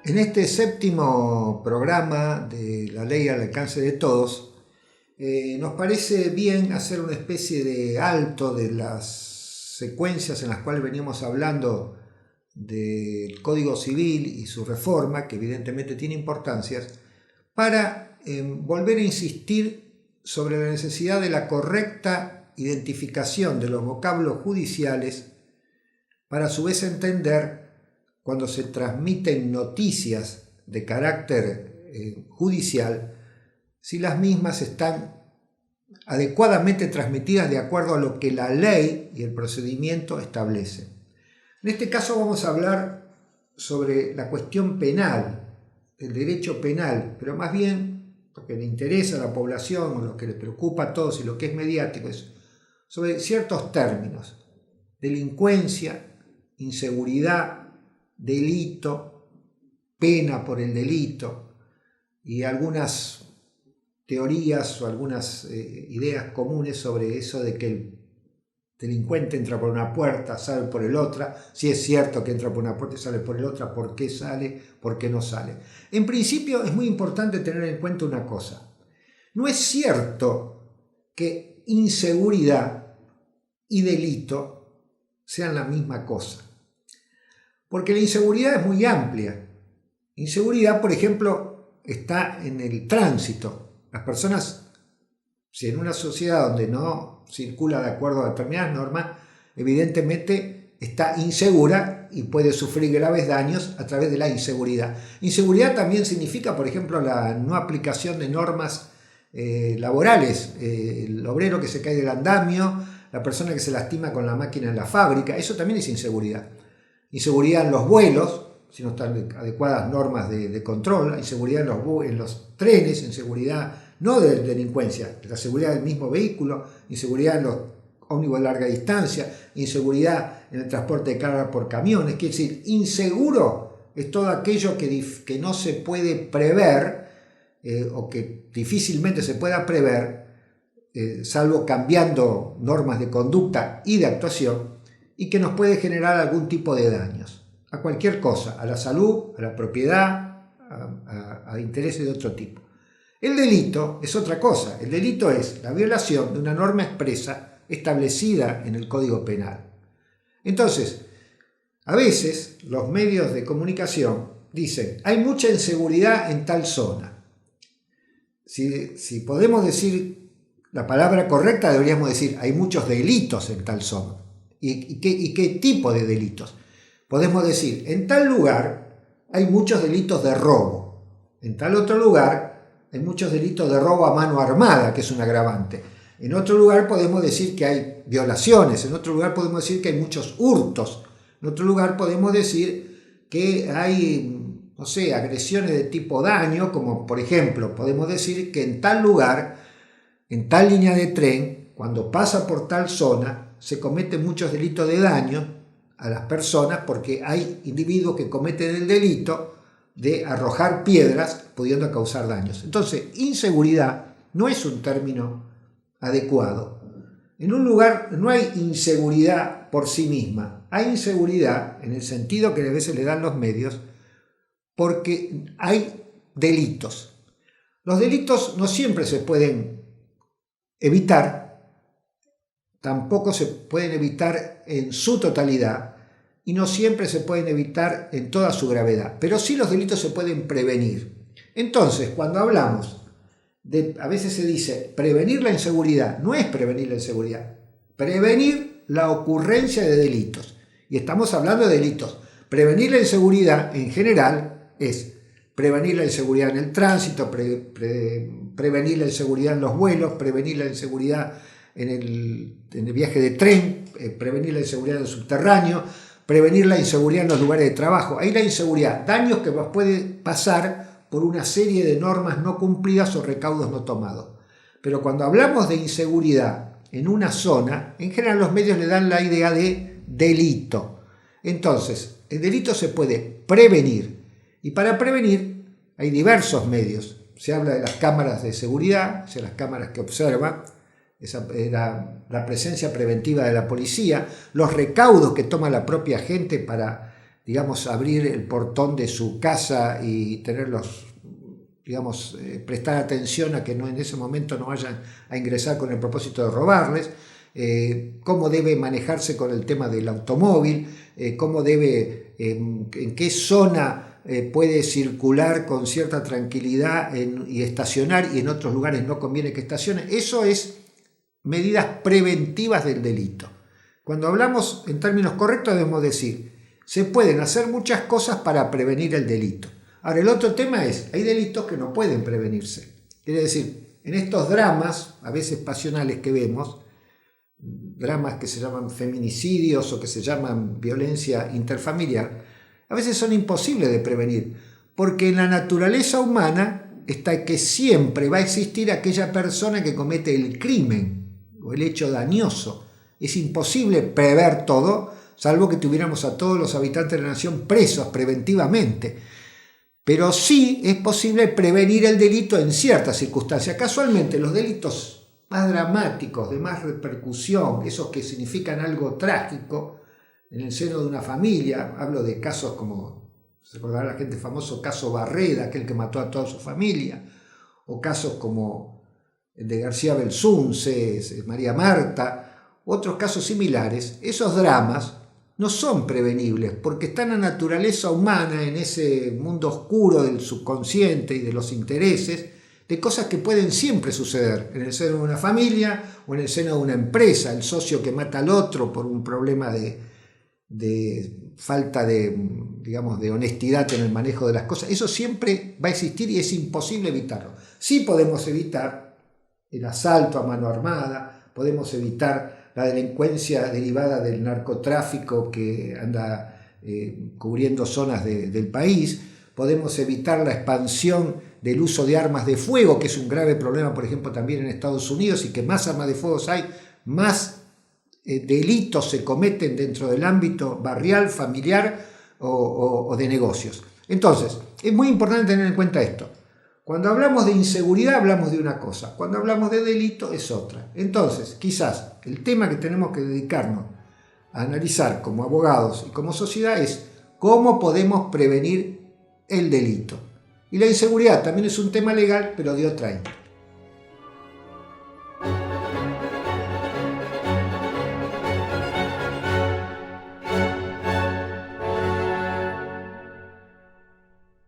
En este séptimo programa de La Ley al Alcance de Todos, nos parece bien hacer una especie de alto de las secuencias en las cuales veníamos hablando del Código Civil y su reforma, que evidentemente tiene importancias, para volver a insistir sobre la necesidad de la correcta identificación de los vocablos judiciales para a su vez entender cuando se transmiten noticias de carácter judicial, si las mismas están adecuadamente transmitidas de acuerdo a lo que la ley y el procedimiento establecen. En este caso vamos a hablar sobre la cuestión penal, el derecho penal, pero más bien lo que le interesa a la población, o lo que le preocupa a todos y lo que es mediático, es sobre ciertos términos: delincuencia, inseguridad, delito, pena por el delito y algunas teorías o algunas ideas comunes sobre eso de que el delincuente entra por una puerta, sale por el otra, si es cierto que entra por una puerta y sale por el otra, ¿por qué sale? ¿Por qué no sale? En principio es muy importante tener en cuenta una cosa: no es cierto que inseguridad y delito sean la misma cosa. Porque la inseguridad es muy amplia. Inseguridad, por ejemplo, está en el tránsito. Las personas, si en una sociedad donde no circula de acuerdo a determinadas normas, evidentemente está insegura y puede sufrir graves daños a través de la inseguridad. Inseguridad también significa, por ejemplo, la no aplicación de normas laborales, el obrero que se cae del andamio, la persona que se lastima con la máquina en la fábrica. Eso también es inseguridad. Inseguridad en los vuelos, si no están adecuadas normas de control, inseguridad en los trenes, inseguridad no de delincuencia, la seguridad del mismo vehículo, inseguridad en los ómnibus de larga distancia, inseguridad en el transporte de carga por camiones. Quiere decir, inseguro es todo aquello que no se puede prever o que difícilmente se pueda prever, salvo cambiando normas de conducta y de actuación, y que nos puede generar algún tipo de daños, a cualquier cosa, a la salud, a la propiedad, a intereses de otro tipo. El delito es otra cosa. El delito es la violación de una norma expresa establecida en el Código Penal. Entonces, a veces los medios de comunicación dicen: hay mucha inseguridad en tal zona. Si podemos decir la palabra correcta, deberíamos decir: hay muchos delitos en tal zona. ¿Y qué tipo de delitos? Podemos decir: en tal lugar hay muchos delitos de robo, en tal otro lugar hay muchos delitos de robo a mano armada, que es un agravante, en otro lugar podemos decir que hay violaciones, en otro lugar podemos decir que hay muchos hurtos, en otro lugar podemos decir que hay, no sé, agresiones de tipo daño, como por ejemplo podemos decir que en tal lugar, en tal línea de tren, cuando pasa por tal zona, se cometen muchos delitos de daño a las personas, porque hay individuos que cometen el delito de arrojar piedras pudiendo causar daños. Entonces, inseguridad no es un término adecuado. En un lugar no hay inseguridad por sí misma, hay inseguridad en el sentido que a veces le dan los medios, porque hay delitos. Los delitos no siempre se pueden evitar, tampoco se pueden evitar en su totalidad y no siempre se pueden evitar en toda su gravedad, pero sí los delitos se pueden prevenir. Entonces, cuando hablamos a veces se dice prevenir la inseguridad, no es prevenir la inseguridad, prevenir la ocurrencia de delitos. Y estamos hablando de delitos. Prevenir la inseguridad en general es prevenir la inseguridad en el tránsito, prevenir la inseguridad en los vuelos, prevenir la inseguridad en el viaje de tren, prevenir la inseguridad en el subterráneo, prevenir la inseguridad en los lugares de trabajo. Ahí la inseguridad, daños que nos puede pasar por una serie de normas no cumplidas o recaudos no tomados. Pero cuando hablamos de inseguridad en una zona, en general los medios le dan la idea de delito. Entonces, el delito se puede prevenir, y para prevenir hay diversos medios. Se habla de las cámaras de seguridad, las cámaras que observan, la presencia preventiva de la policía, los recaudos que toma la propia gente para digamos, abrir el portón de su casa y tenerlos, digamos, prestar atención a que no, en ese momento no vayan a ingresar con el propósito de robarles, cómo debe manejarse con el tema del automóvil, cómo debe, en qué zona puede circular con cierta tranquilidad y estacionar, y en otros lugares no conviene que estacione. Eso es medidas preventivas del delito. Cuando hablamos en términos correctos debemos decir, se pueden hacer muchas cosas para prevenir el delito. Ahora, el otro tema es, hay delitos que no pueden prevenirse. Quiere decir, en estos dramas, a veces pasionales que vemos, dramas que se llaman feminicidios o que se llaman violencia interfamiliar, a veces son imposibles de prevenir, porque en la naturaleza humana está que siempre va a existir aquella persona que comete el crimen o el hecho dañoso. Es imposible prever todo, salvo que tuviéramos a todos los habitantes de la nación presos preventivamente. Pero sí es posible prevenir el delito en ciertas circunstancias. Casualmente, los delitos más dramáticos, de más repercusión, esos que significan algo trágico en el seno de una familia, hablo de casos como, se acordará la gente famoso, caso Barreda, aquel que mató a toda su familia, o casos como el de García Belsunce, María Marta, otros casos similares. Esos dramas no son prevenibles porque está en la naturaleza humana, en ese mundo oscuro del subconsciente y de los intereses, de cosas que pueden siempre suceder en el seno de una familia o en el seno de una empresa, el socio que mata al otro por un problema de falta de, digamos, de honestidad en el manejo de las cosas. Eso siempre va a existir y es imposible evitarlo. Sí podemos evitar el asalto a mano armada, podemos evitar la delincuencia derivada del narcotráfico que anda cubriendo zonas del país, podemos evitar la expansión del uso de armas de fuego, que es un grave problema, por ejemplo, también en Estados Unidos, y que más armas de fuego hay, más delitos se cometen dentro del ámbito barrial, familiar o de negocios. Entonces, es muy importante tener en cuenta esto. Cuando hablamos de inseguridad hablamos de una cosa, cuando hablamos de delito es otra. Entonces, quizás el tema que tenemos que dedicarnos a analizar como abogados y como sociedad es cómo podemos prevenir el delito. Y la inseguridad también es un tema legal, pero de otra índole.